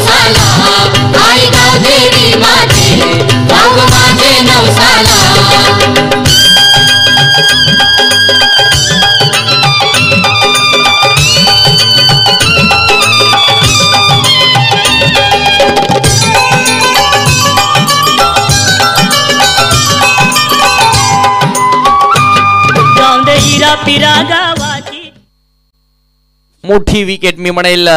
नवसाला आई गावदेवी माझे गाव माझे नवसाला मोठी विकेट मी म्हणेल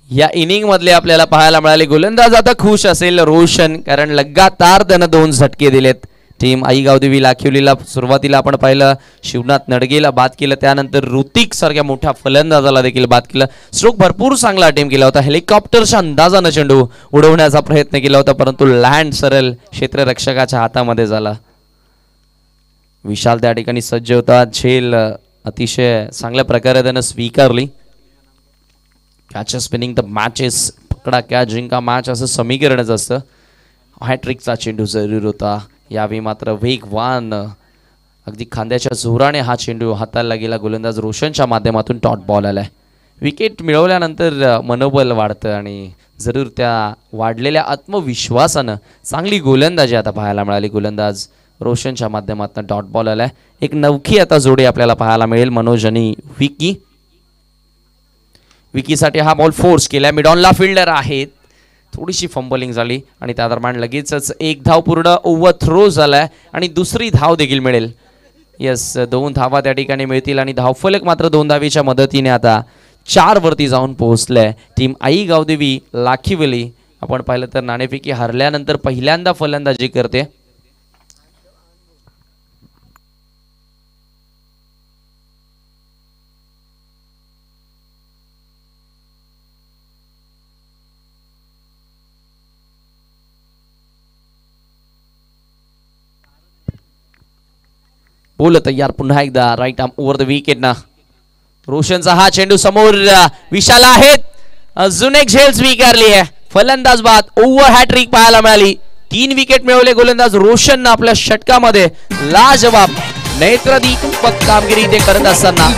या इनिंग मधले आपल्याला पाहायला मिळाले. गोलंदाज आता खुश असेल रोशन, कारण लगातार त्यानं 2 झटके दिलेत. टीम आई गावदेवी लाखिवलीला सुरुवातीला आपण पाहिलं शिवनाथ नडगेला बाद केलं, त्यानंतर ऋतिक सारख्या मोठ्या फलंदाजाला देखील बाद केलं. स्ट्रोक भरपूर चांगला अटेम्प्ट केला होता, हेलिकॉप्टरच्या अंदाजानं चेंडू उडवण्याचा प्रयत्न केला होता, परंतु लँड सरळ क्षेत्ररक्षकाच्या हातामध्ये झाला. विशाल त्या ठिकाणी सज्ज होता, झेल अतिशय चांगल्या प्रकारे त्यानं स्वीकारली. कॅच स्पिनिंग द मॅचेस, पकडा कॅच जिंका मॅच असं समीकरणच असतं. हॅट्रिकचा चेंडू जरूर होता, यावेळी मात्र वेगवान अगदी खांद्याच्या जोराने हा चेंडू हाताला गेला. गोलंदाज रोशनच्या माध्यमातून डॉट बॉल आलाय. विकेट मिळवल्यानंतर मनोबल वाढतं आणि जरूर त्या वाढलेल्या आत्मविश्वासानं चांगली गोलंदाजी आता पाहायला मिळाली. गोलंदाज रोशनच्या माध्यमातून डॉट बॉल आलाय. एक नवखी आता जोडी आपल्याला पाहायला मिळेल, मनोज आणि विकी. विकीसाठी हा बॉल फोर्स केला, मिडॉनला फिल्डर आहेत, थोडीशी फंबलिंग झाली आणि त्या दरम्यान लगेचच 1 धाव पूर्ण ओव्हर थ्रो झालाय आणि दुसरी धाव देखील मिळेल. यस, 2 धावा त्या ठिकाणी मिळतील आणि धावफलक मात्र 2 धावीच्या मदतीने आता 4 वरती जाऊन पोहोचलाय. टीम आई गावदेवी लाखिवली आपण पाहिलं तर नाणेफेकी हरल्यानंतर पहिल्यांदा फलंदाजी करते. बोल तयार पुन्हा एकदा right arm over the wicket ना. रोशनचा हा चेंडू समोर विशाल आहेत, अजून एक झेल स्वीकारली आहे. फलंदाज बाद, ओव्हर हॅट्रिक पाहायला मिळाली. 3 विकेट मिळवले गोलंदाज रोशननं आपल्या षटकामध्ये. लाजवाब नेत्रदीपक कामगिरी ते करत असताना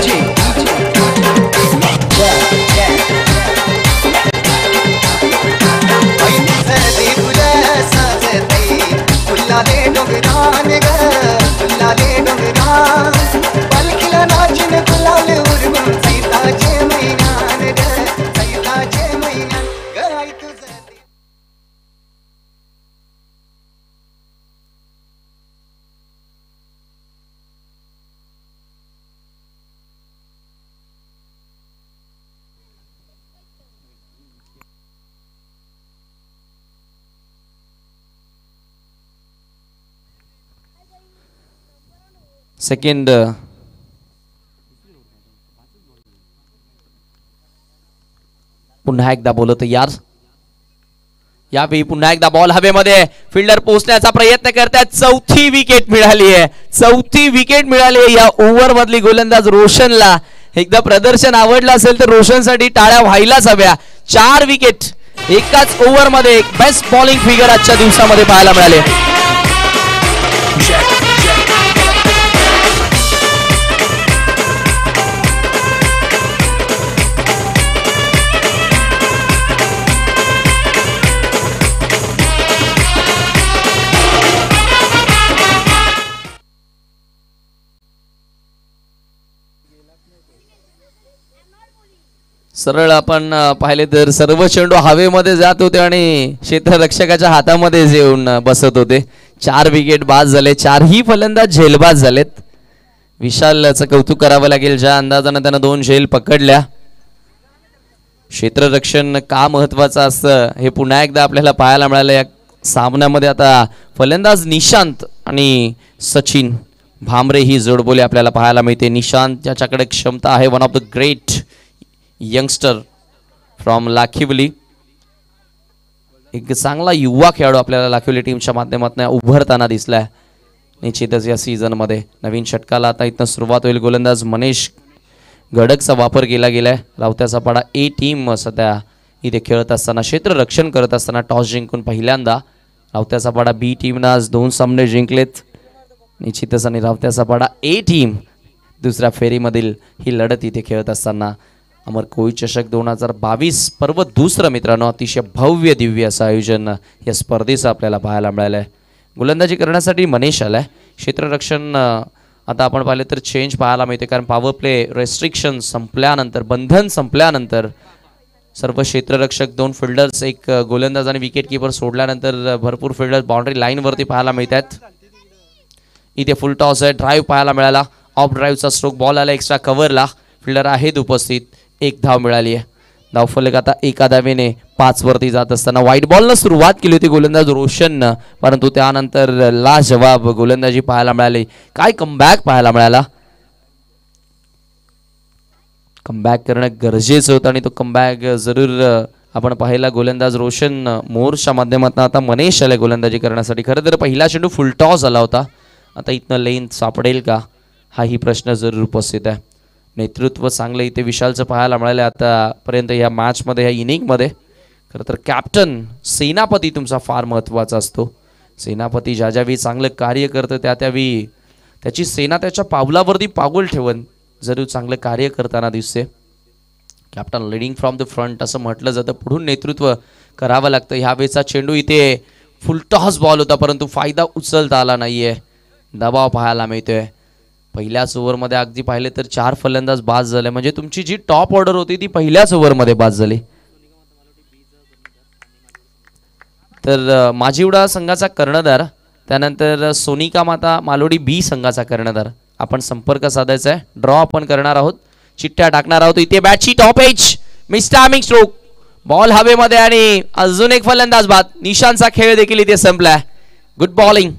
सेकंड पुन्हा एकदा बोलत यार. यावेळी पुन्हा एकदा बॉल हवेमध्ये, फिल्डर पोहोचण्याचा प्रयत्न करतात. 4थी विकेट मिळाली आहे, 4थी विकेट मिळाली आहे या ओव्हर मधली गोलंदाज रोशनला. एकदा प्रदर्शन आवडलं असेल तर रोशनसाठी टाळ्या व्हायलाच हव्या. 4 विकेट एकाच ओव्हर मध्ये, बेस्ट बॉलिंग फिगर आजच्या दिवसामध्ये पाहायला मिळाले. सरळ आपण पाहिले तर सर्व चेंडू हवेमध्ये जात होते आणि क्षेत्ररक्षकाच्या हातामध्ये येऊन बसत होते. 4 विकेट बाद झाले, 4ही फलंदाज झेलबाज झालेत. विशालचं कौतुक करावं लागेल, ज्या अंदाजानं त्यानं 2 झेल पकडल्या. क्षेत्ररक्षण का महत्वाचं असतं हे पुन्हा एकदा आपल्याला पाहायला मिळालं या सामन्यामध्ये. आता फलंदाज निशांत आणि सचिन भामरे ही जोडबोली आपल्याला पाहायला मिळते. निशांत ज्याच्याकडे क्षमता आहे, one of the great youngster from Lakhivali, एक चांगला युवा खेळाडू आपल्याला लाखिवली टीमच्या माध्यमातून उभरताना दिसलाय. निश्चितच या सीझनमध्ये नवीन षटकाला आता इथं सुरुवात होईल. गोलंदाज मनीष गडकचा वापर केला गेलाय. रावत्याचा पाडा ए टीम सध्या इथे खेळत असताना, क्षेत्ररक्षण करत असताना टॉस जिंकून पहिल्यांदा रावत्याचा पाडा बी टीमनं आज 2 सामने जिंकलेत. निश्चितच आणि रावत्याचा पाडा ए टीम दुसऱ्या फेरीमधील ही लढत इथे खेळत असताना अमर कोळी चषक 2022 पर्व दुसरं मित्रांनो, अतिशय भव्य दिव्य असं आयोजन या स्पर्धेचं आपल्याला पाहायला मिळालं आहे. गोलंदाजी करण्यासाठी मनीष आलाय. क्षेत्ररक्षण आता आपण पाहिलं तर चेंज पाहायला मिळते, कारण पॉवर प्ले रेस्ट्रिक्शन संपल्यानंतर, बंधन संपल्यानंतर सर्व क्षेत्ररक्षक, 2 फिल्डर्स, एक गोलंदाज आणि विकेट किपर सोडल्यानंतर भरपूर फिल्डर्स बाउंड्री लाईनवरती पाहायला मिळतात. इथे फुल टॉस आहे, ड्राईव्ह पाहायला मिळाला, ऑफ ड्राईव्हचा स्ट्रोक, बॉल आला एक्स्ट्रा कव्हरला, फिल्डर आहेत उपस्थित, 1 धाव मिळाली आहे. धावफलक आता एका धावेने 5 वरती जात असताना व्हाईट बॉलनं सुरुवात केली होती गोलंदाज रोशननं, परंतु त्यानंतर लाजवाब गोलंदाजी पाहायला मिळाली. काय कमबॅक पाहायला मिळाला. कमबॅक करणं गरजेचं होतं आणि तो कमबॅक जरूर आपण पाहिला. गोलंदाज रोशन मोरच्या माध्यमातून आता मनीष आले गोलंदाजी करण्यासाठी. खरं तर पहिला चेंडू फुल टॉस आला होता. आता इथनं लेंथ सापडेल का, हाही प्रश्न जरूर उपस्थित आहे. नेतृत्व चांगलं इथे विशालचं पाहायला मिळालं आतापर्यंत या मॅचमध्ये, या इनिंगमध्ये. खरं तर कॅप्टन सेनापती तुमचा फार महत्त्वाचा असतो. सेनापती ज्या ज्यावेळी चांगलं कार्य करतं त्यावेळी त्याची सेना त्याच्या पावलावरती पाऊल ठेवून जरूर चांगलं कार्य करताना दिसते. Captain leading from the front असं म्हटलं जातं, पुढून नेतृत्व करावं लागतं. ह्यावेळेचा चेंडू इथे फुल टॉस बॉल होता, परंतु फायदा उचलता आला नाहीये. दबाव पाहायला मिळतोय. पहिल्याच ओव्हरमध्ये अगदी पाहिले तर 4 फलंदाज बाद झाले, म्हणजे तुमची जी टॉप ऑर्डर होती ती पहिल्याच ओव्हरमध्ये बाद झाली. तर माझीवडा संघाचा कर्णधार, त्यानंतर सोनिका माता मालोडी बी संघाचा कर्णधार आपण संपर्क साधायचा आहे. ड्रॉ आपण करणार आहोत, चिठ्ठ्या टाकणार आहोत. इथे बॅटची टॉप एज, मिस्टामिंग स्ट्रोक, बॉल हवेमध्ये आणि अजून एक फलंदाज बाद. निशांतचा खेळ देखील इथे संपलाय. Good bowling.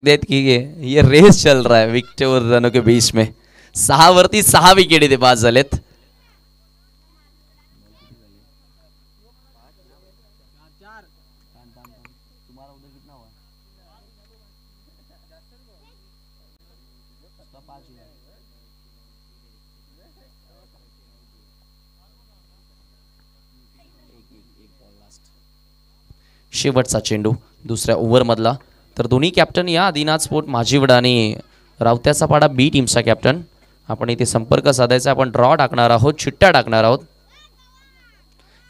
देत कि ये रेस चल रहा है विकेट और रनों के बीच में. 6 वरती 6 विकेट इथे बाद झालेत. शेवटचा चेंडू दुसऱ्या ओव्हरमधला. तर दोन्ही कॅप्टन या आदिनाथ स्पोर्ट माझीवडा आणि रावत्याचा पाडा बी टीमचा कॅप्टन आपण इथे संपर्क साधायचा. आपण ड्रॉ टाकणार आहोत, चिठ्ठ्या टाकणार आहोत.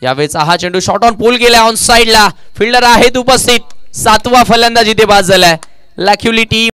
यावेळेचा हा चेंडू शॉट ऑन पूल गेला ऑन साइडला. फिल्डर आहेत उपस्थित. 7वा फलंदाज इथे बाद झालाय. लॅक्युलिटी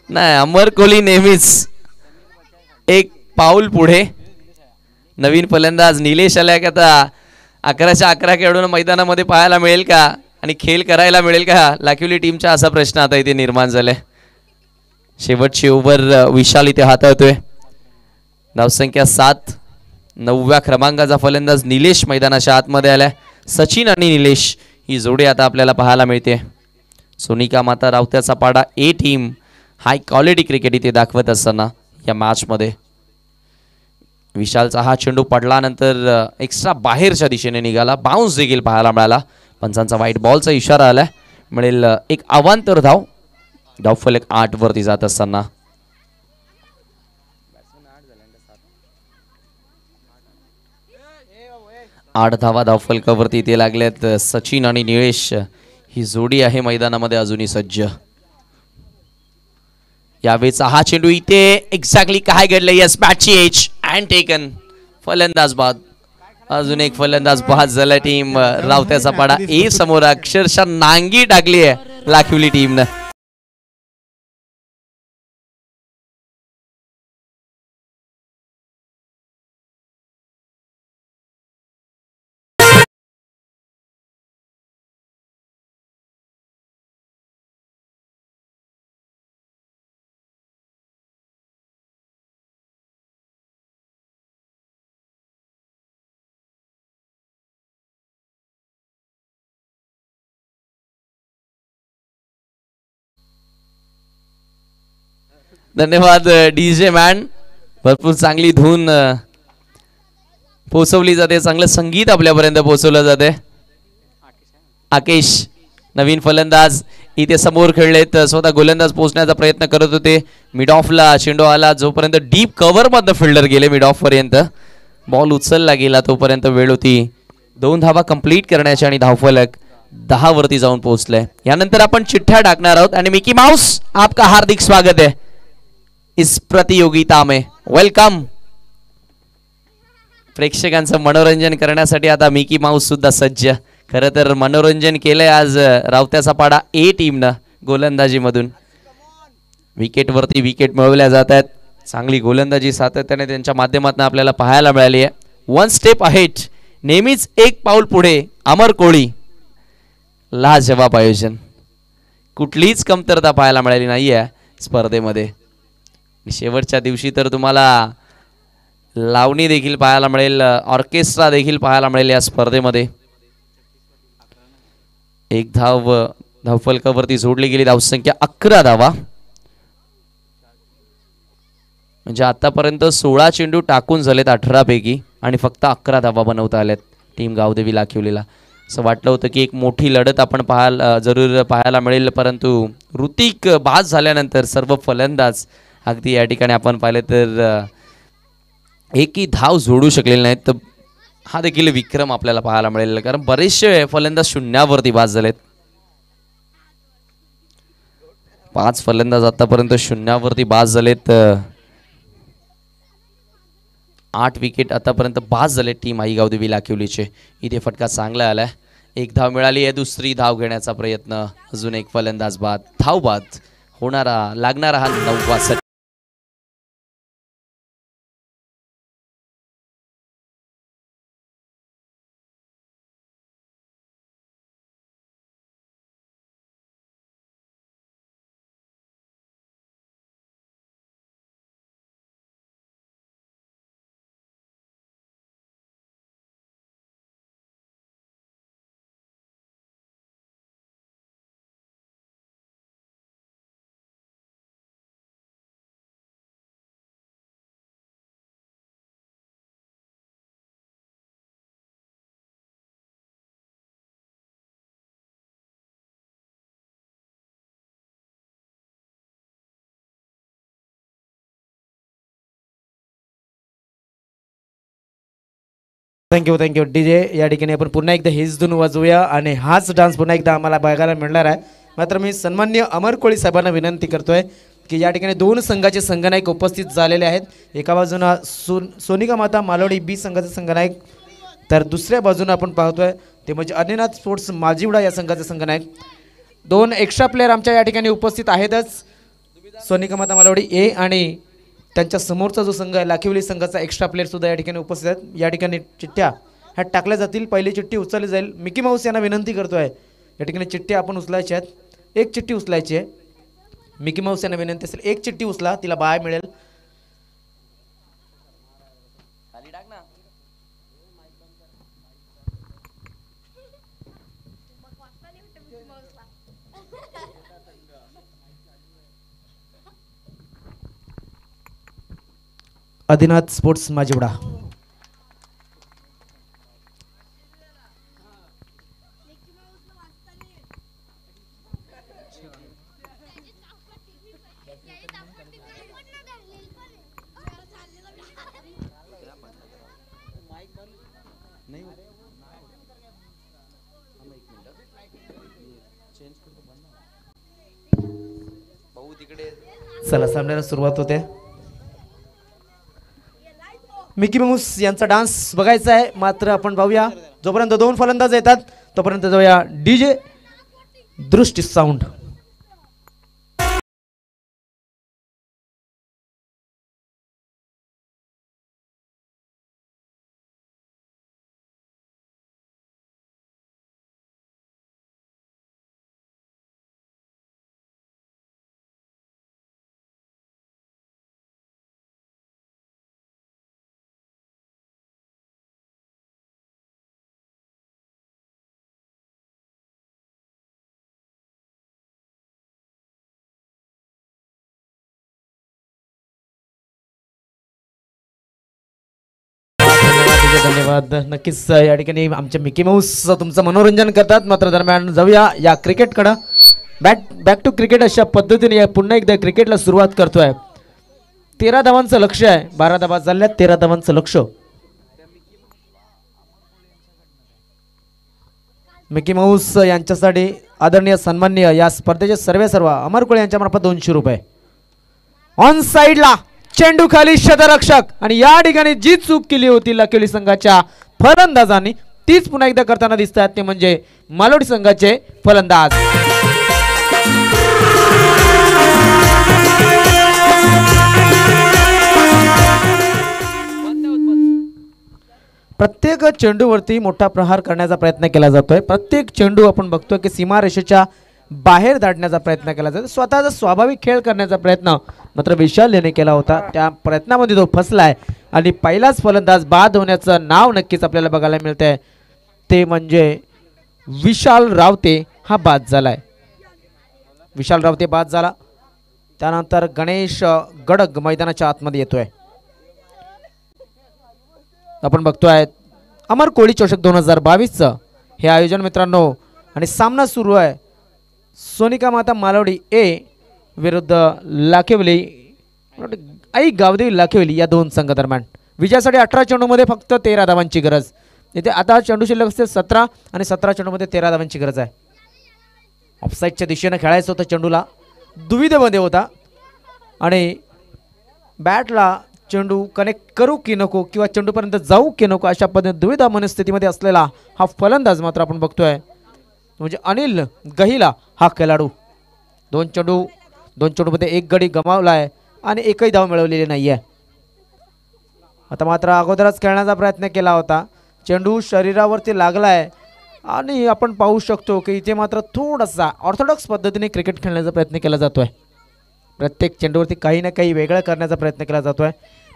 नाही, अमर कोहली नेहमीच एक पाऊल पुढे. नवीन फलंदाज निलेश आलाय का आता 11च्या 11 खेळून मैदानामध्ये पाहायला मिळेल का आणि खेळ करायला मिळेल का लाखिवली टीमचा, असा प्रश्न आता इथे निर्माण झालाय. शेवटची ओव्हर विशाल इथे हाताळतोय. धावसंख्या 7. 9व्या क्रमांकाचा फलंदाज निलेश मैदानाच्या आतमध्ये आलाय. सचिन आणि निलेश ही जोडी आता आपल्याला पाहायला मिळते. सोनिका माता रावत्याचा पाडा ए टीम हाय क्वालिटी क्रिकेट इथे दाखवत असताना या मॅचमध्ये विशालचा हा चेंडू पडल्यानंतर एक्स्ट्रा बाहेरच्या दिशेने निघाला. बाउन्स देखील पाहायला मिळाला. पंचांचा व्हाईट बॉलचा इशारा आलाय. मिळेल एक अवांतर धाव. धावफलक 8 वरती जात असताना 8 धावा धावफलकावरती इथे लागल्यात. सचिन आणि निलेश ही जोडी आहे मैदानामध्ये अजूनही सज्ज. यावेळेचा हा चेंडू इथे एक्झॅक्टली काय घडलं. यस, बॅटची एज अँड टेकन. फलंदाज बाद. अजून एक फलंदाज बाद झाला. टीम रावत्याचा पाडा ए समोर अक्षरशः नांगी टाकली आहे लाखिवली टीमनं. धन्यवाद डीजे मॅन. भरपूर चांगली धून पोचवली जाते, चांगलं संगीत आपल्यापर्यंत पोचवलं जाते. आकेश नवीन फलंदाज इथे समोर खेळलेत. स्वतः गोलंदाज पोहोचण्याचा प्रयत्न करत होते. मिड ऑफला चेंडू आला. जोपर्यंत डीप कव्हर मधनं फिल्डर गेले मिड ऑफ पर्यंत, बॉल उचलला गेला तोपर्यंत वेळ होती 2 धावा कंप्लीट करण्याची आणि धावफलक 10 वरती जाऊन पोहोचले. यानंतर आपण चिठ्ठ्या टाकणार आहोत आणि मिकी माउस आपका हार्दिक स्वागत है इस प्रतियोगिता में. वेलकम. प्रेक्षकांचं मनोरंजन करण्यासाठी आता मिकी माऊस सुद्धा सज्ज. खरं तर मनोरंजन केलंय आज रावत्याचा पाडा ए टीमनं गोलंदाजीमधून. विकेटवरती विकेट मिळवल्या जात आहेत. चांगली गोलंदाजी सातत्याने त्यांच्या माध्यमातून आपल्याला पाहायला मिळाली आहे. 1 स्टेप अहेड, नेहमीच एक पाऊल पुढे अमर कोहली. लाजवाब आयोजन, कुठलीच कमतरता पाहायला मिळाली नाही आहे स्पर्धेमध्ये. शेवटच्या दिवशी तर तुम्हाला लावणी देखील पाहायला मिळेल, ऑर्केस्ट्रा देखील पाहायला मिळेल या स्पर्धेमध्ये. एक धाव धावफलकावरती जोडली गेली. धावसंख्या 11 धावा. म्हणजे आतापर्यंत 16 चेंडू टाकून झालेत 18 पैकी आणि फक्त 11 धावा बनवता आल्यात टीम गावदेवी लाखिवलीला. असं वाटलं होतं की एक मोठी लढत आपण जरूर पाहायला मिळेल, परंतु ऋतिक बाद झाल्यानंतर सर्व फलंदाज अगदी या ठिकाणी आपण पाहिलं तर एकही धाव जोडू शकलेले नाहीत. तर हा देखील विक्रम आपल्याला पाहायला मिळेल, कारण बरेचसे फलंदाज शून्यावरती बाद झालेत. 5 फलंदाज आतापर्यंत शून्यावरती बाद झालेत. 8 विकेट आतापर्यंत बाद झाले टीम आई गावदेवी लाखिवलीचे. इथे फटका चांगला आलाय. एक धाव मिळाली आहे. दुसरी धाव घेण्याचा प्रयत्न. अजून एक फलंदाज बाद. धाव बाद लागणारा हा 9वा षटक. Thank you DJ. या ठिकाणी आपण पुन्हा एकदा हेच धून वाजवूया आणि हाच डान्स पुन्हा एकदा आम्हाला बघायला मिळणार आहे. मात्र मी सन्माननीय अमर कोळी साहेबांना विनंती करतोय की या ठिकाणी 2 संघाचे संघनायक उपस्थित झालेले आहेत. एका बाजूला सोनिका माता मालवडी बी संघाचे संघनायक, तर दुसऱ्या बाजूने आपण पाहतोय ते म्हणजे अनिनाथ स्पोर्ट्स माजिवडा या संघाचे संघनायक. 2 एक्स्ट्रा प्लेयर आमच्या या ठिकाणी उपस्थित आहेतच. सोनिका माता मालवडी ए आणि त्यांच्या समोरचा जो संघ आहे लाखिवली संघाचा एक्स्ट्रा प्लेअर सुद्धा या ठिकाणी उपस्थित आहेत. या ठिकाणी चिठ्ठ्या ह्या टाकल्या जातील. पहिली चिठ्ठी उचलली जाईल. मिकी माऊस यांना विनंती करतोय या ठिकाणी चिठ्ठ्या आपण उचलायच्या आहेत. एक चिठ्ठी उचलायची आहे. मिकी माऊस यांना विनंती असेल एक चिठ्ठी उचला, तिला बाय मिळेल. आदिनाथ स्पोर्ट्स माजिवडा. चला सामन्याला सुरुवात होते. मिकी माऊस यांचा डान्स बघायचा आहे. मात्र आपण पाहूया जोपर्यंत दोन फलंदाज येतात तोपर्यंत जाऊया डीजे दृष्टी साऊंड. धन्यवाद. नक्कीच या ठिकाणी आमचे मिकी माऊस तुमचं मनोरंजन करतात. मात्र दरम्यान जाऊया या क्रिकेटकडं. बॅक टू क्रिकेट अशा पद्धतीने पुन्हा एकदा क्रिकेटला सुरुवात करतोय. 13 धावांचं लक्ष आहे. 12 धावा झाल्यात. 13 धावांचं लक्ष. मिकी माऊस यांच्यासाठी आदरणीय सन्माननीय या स्पर्धेचे सर्व अमर कोळे यांच्या मार्फत 200 रुपये. ऑन साइडला चेंडू खाली क्षेत्ररक्षक आणि या ठिकाणी जी चूक केली होती लाखिवली संघाच्या फलंदाजांनी तीच पुन्हा एकदा करताना दिसतात. ते म्हणजे मालवडी संघाचे फलंदाज. प्रत्येक चेंडूवरती मोठा प्रहार करण्याचा प्रयत्न केला जातोय. प्रत्येक चेंडू आपण बघतोय की सीमारेषेच्या बाहेर धाडण्याचा प्रयत्न केला जातो. स्वतःचा स्वाभाविक खेळ करण्याचा प्रयत्न मात्र विशाल याने केला होता. त्या प्रयत्नामध्ये तो फसलाय आणि पहिलाच फलंदाज बाद होण्याचं नाव नक्कीच आपल्याला बघायला मिळतंय. ते म्हणजे विशाल रावते हा बाद झालाय. विशाल रावते बाद झाला. त्यानंतर गणेश गडग मैदानाच्या आतमध्ये येतोय. आपण बघतोय अमर कोळी चषक 2022चं हे आयोजन मित्रांनो. आणि सामना सुरू आहे सोनिका माता मालवडी ए विरुद्ध लाखिवली आई गावदेवी लाखिवली या दोन संघादरम्यान. विजयासाठी 18 चेंडूमध्ये फक्त 13 धावांची गरज. इथे आता चेंडू शिल्लक असते 17 आणि 17 चेंडूमध्ये 13 धावांची गरज आहे. ऑफसाईडच्या दिशेने खेळायचं होतं. चेंडूला दुविधेमध्ये होता आणि बॅटला चेंडू कनेक्ट करू की नको किंवा चेंडूपर्यंत जाऊ की नको अशा पद्धतीने दुविधा मनस्थितीमध्ये असलेला हा फलंदाज मात्र आपण बघतोय म्हणजे अनिल गहिला हा खेळाडू. दोन चेंडूमध्ये एक गडी गमावलाय आणि एकही धाव मिळवलेली नाहीये. आता मात्र अगोदरच खेळण्याचा प्रयत्न केला होता. चेंडू शरीरावरती लागलाय आणि आपण पाहू शकतो की इथे मात्र थोडासा ऑर्थोडॉक्स पद्धतीने क्रिकेट खेळण्याचा प्रयत्न केला जातोय. प्रत्येक चेंडूवरती काही ना काही वेगळं करण्याचा प्रयत्न केला जातोय.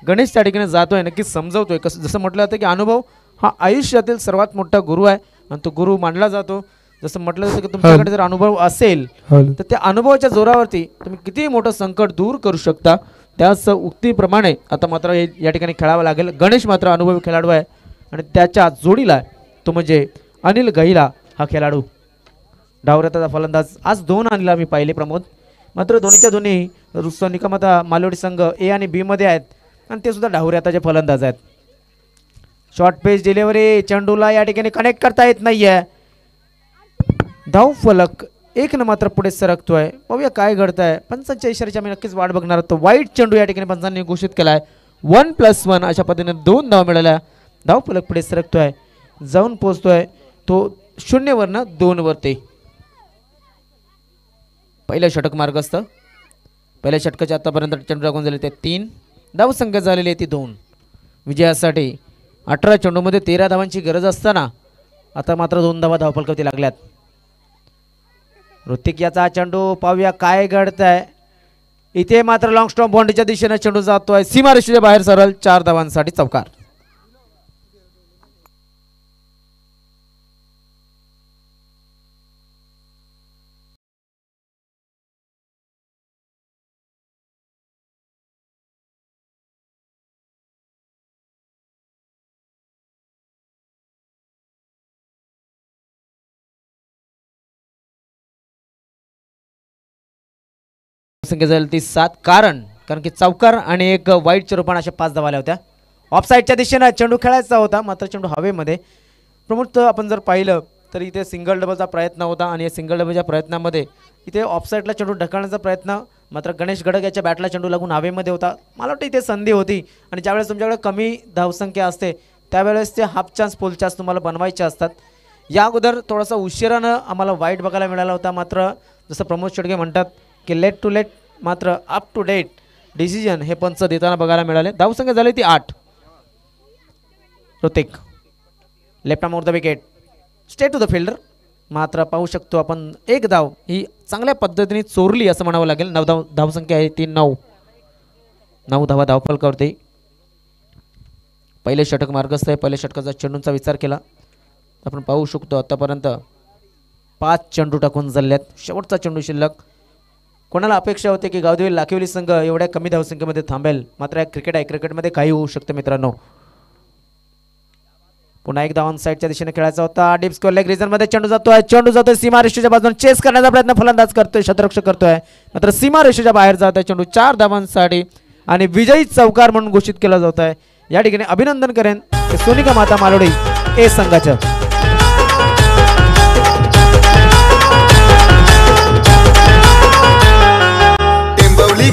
गणेश त्या ठिकाणी जातोय नक्कीच समजवतोय. कसं जसं म्हटलं जातं की अनुभव हा आयुष्यातील सर्वात मोठा गुरु आहे आणि तो गुरु मानला जातो. जसं म्हटलं जातं की तुमच्याकडे जर अनुभव असेल तर त्या अनुभवाच्या जोरावरती तुम्ही किती मोठं संकट दूर करू शकता. त्याच उक्तीप्रमाणे आता मात्र या ठिकाणी खेळावं लागेल. गणेश मात्र अनुभवी खेळाडू आहे आणि त्याच्या जोडीला तो म्हणजे अनिल गहिला हा खेळाडू. डावऱ्याचा फलंदाज आज 2 आणला मी पाहिले प्रमोद. मात्र दोन्ही सोनिका माता मालवडी संघ ए आणि बी मध्ये आहेत आणि ते सुद्धा डावऱ्याचे फलंदाज आहेत. शॉर्ट पेज डिलिव्हरी चेंडूला या ठिकाणी कनेक्ट करता येत नाहीये. धाव फलक 1 मात्र पुढे सरकतोय. पाहूया काय घडतंय. पंचांच्या इशाऱ्याची आम्ही नक्कीच वाट बघणार आहोत. वाईट चेंडू या ठिकाणी पंचांनी घोषित केलाय. 1+1 अशा पद्धतीने 2 धाव मिळाल्या. धाव फलक पुढे सरकतोय जाऊन पोहोचतोय तो 0 वरनं 2 वरती. पहिलं षटक मार्गस्थ पहिल्या षटकाच्या आतापर्यंत चेंडू टाकून झाले ते 3 धावसंख्या झालेली आहे ती 2 विजयासाठी 18 चेंडूमध्ये 13 धावांची गरज असताना आता मात्र 2 धावा धावफलकावरती लागल्यात. ऋतिक याचा चेंडू पाहूया काय घडतंय. इथे मात्र लॉंग स्टॉप बाउंड्रीच्या दिशेने चेंडू जातोय सीमारेषेच्या बाहेर सरळ 4 धावांसाठी चौकार. संख्या झाली ती 7 कारण की चौकार आणि एक वाईटच्या रूपाने अशा 5 धावा आल्या होत्या. ऑफसाईडच्या दिशेने चेंडू खेळायचा होता मात्र चेंडू हवेमध्ये. प्रमुख आपण जर पाहिलं तर इथे सिंगल डबलचा प्रयत्न होता आणि या सिंगल डबलच्या प्रयत्नामध्ये इथे ऑफसाईडला चेंडू ढकलण्याचा प्रयत्न मात्र गणेश गडक याच्या बॅटला चेंडू लागून हवेमध्ये होता. मला वाटतं इथे संधी होती आणि ज्यावेळेस तुमच्याकडे कमी धावसंख्या असते त्यावेळेस ते हाफ चान्स फुल चान्स तुम्हाला बनवायचे असतात. या अगोदर थोडासा उशिरानं आम्हाला वाईट बघायला मिळाला होता मात्र जसं प्रमोद शेडगे म्हणतात की लेट टू लेट मात्र अप टू डेट डिसिजन हे पंच देताना बघायला मिळाले. धावसंख्या झाली ती 8. Hrithik left arm over the wicket straight to the fielder मात्र पाहू शकतो आपण एक धाव ही चांगल्या पद्धतीने चोरली असं म्हणावं लागेल. 9 धावसंख्या आहे ती 9 धावा धावफलकावरती. पहिले षटक मार्गस्थ आहे. पहिल्या षटकाचा चेंडूंचा विचार केला आपण पाहू शकतो आतापर्यंत 5 चेंडू टाकून झाल्यात. शेवटचा चेंडू शिल्लक. कोणाला अपेक्षा होते की गावदेवी लाखिवली संघ एवढ्या कमी धावसंख्येमध्ये थांबेल मात्र या क्रिकेट आहे. क्रिकेटमध्ये काही होऊ शकतं मित्रांनो. पुन्हा एक धावन साईडच्या दिशेने खेळायचा होता. डीप स्कोअर लेग रिजनमध्ये चेंडू जातोय सीमारेषेच्या बाजूने चेस करण्याचा प्रयत्न फलंदाज करतोय शतरक्षक करतोय मात्र सीमारेषेच्या बाहेर जात आहे चेंडू 4 धावांसाठी आणि विजयी चौकार म्हणून घोषित केला जात आहे. या ठिकाणी अभिनंदन करेन सोनिका माता मालोडी ए संघाचं.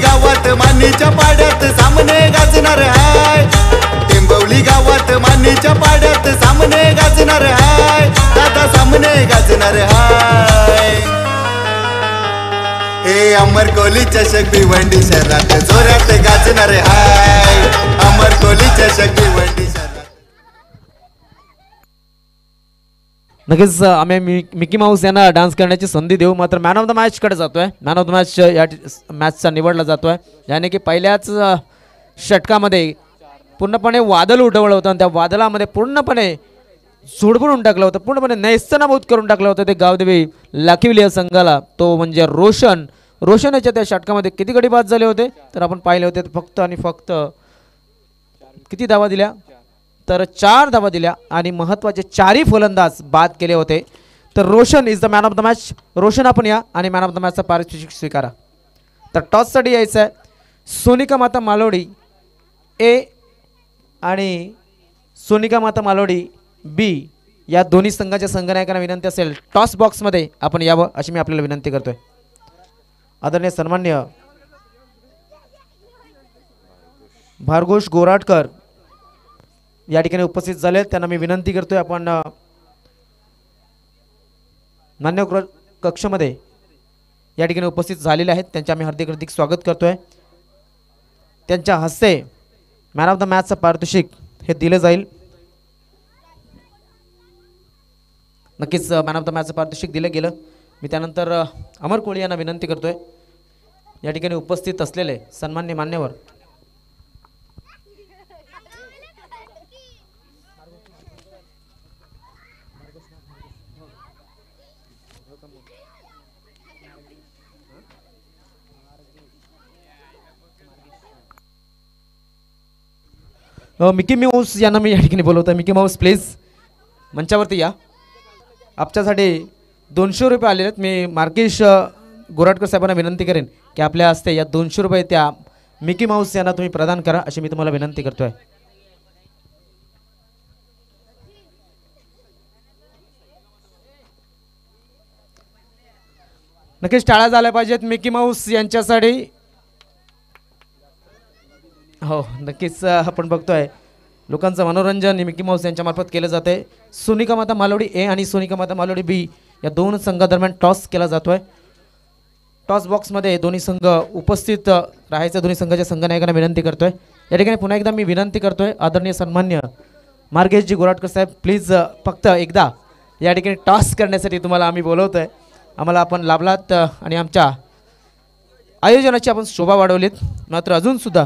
गावात मानीच्या पाड्यात सामने गाजणार हाय. टेंबवली गावात मानीच्या पाड्यात सामने गाजणार हाय. दादा सामने गाजणार हाय. हे अमर कोहली चषक भिवंडी शहरात जोरात गाजणार हाय. अमर कोहली चषक भिवंडी शहरात. नक्कीच आम्ही मिकी माऊस यांना डान्स करण्याची संधी देऊ मात्र मॅन ऑफ द मॅचकडे जातोय. मॅन ऑफ द मॅच या मॅचचा निवडला जातोय याने की पहिल्याच षटकामध्ये पूर्णपणे वादळ उठवलं होतं आणि त्या वादळामध्ये पूर्णपणे झोडपून टाकलं होतं. पूर्णपणे नेस्तनाबूत करून टाकलं होतं ते गावदेवी लाखिवली या संघाला. तो म्हणजे रोशन याच्या त्या षटकामध्ये किती गडी बाद झाले होते तर आपण पाहिले होते फक्त आणि फक्त किती धावा दिल्या तर 4 धावा दिल्या आणि महत्त्वाचे 4ही फलंदाज बाद केले होते. तर Roshan is the man of the match. Roshan आपण या आणि मॅन ऑफ द मॅचचा पारितोषिक स्वीकारा. तर टॉससाठी यायचं आहे सोनिका माता मालोडी ए आणि सोनिका माता मालोडी बी या दोन्ही संघाच्या संघनायकांना विनंती असेल टॉस बॉक्समध्ये आपण यावं अशी मी आपल्याला विनंती करतोय. आदरणीय सन्मान्य भारघोष गोराटकर या ठिकाणी उपस्थित झाले त्यांना मी विनंती करतोय आपण मान्य कक्षमध्ये या ठिकाणी उपस्थित झालेले आहेत त्यांचे आम्ही हार्दिक स्वागत करतोय. त्यांच्या हस्ते मॅन ऑफ द मॅचचं पारितोषिक हे दिलं जाईल. नक्कीच मॅन ऑफ द मॅचचं पारितोषिक दिलं गेलं. मी त्यानंतर अमर कोळी यांना विनंती करतोय या ठिकाणी उपस्थित असलेले सन्मान्य मान्यवर मिकी माऊस यांना मी या ठिकाणी बोलवतो. मिकी माऊस प्लीज मंचावरती या. आपच्यासाठी 200 रुपये आलेले आहेत. मी मार्केश गोराटकर साहेबांना विनंती करेन की आपल्या हस्ते या 200 रुपये त्या मिकी माऊस यांना तुम्ही प्रदान करा अशी मी तुम्हाला विनंती करतोय. नक्कीच टाळ्या झाल्या पाहिजेत मिकी माऊस यांच्यासाठी. हो नक्कीच आपण बघतोय लोकांचं मनोरंजन मिकी माऊस यांच्यामार्फत केलं जाते. सोनिका माता मालोडी ए आणि सोनिका माता मालोडी बी या दोन संघादरम्यान टॉस केला जातोय. टॉस बॉक्समध्ये दोन्ही संघ उपस्थित राहायचं दोन्ही संघाच्या संघनायकांना विनंती करतोय. या ठिकाणी पुन्हा एकदा मी विनंती करतोय आदरणीय सन्मान्य मार्गेशजी गोराटकर साहेब, प्लीज फक्त एकदा या ठिकाणी टॉस करण्यासाठी तुम्हाला आम्ही बोलवतोय. आम्हाला आपण लाभलात आणि आमच्या आयोजनाची आपण शोभा वाढवलीत. मात्र अजूनसुद्धा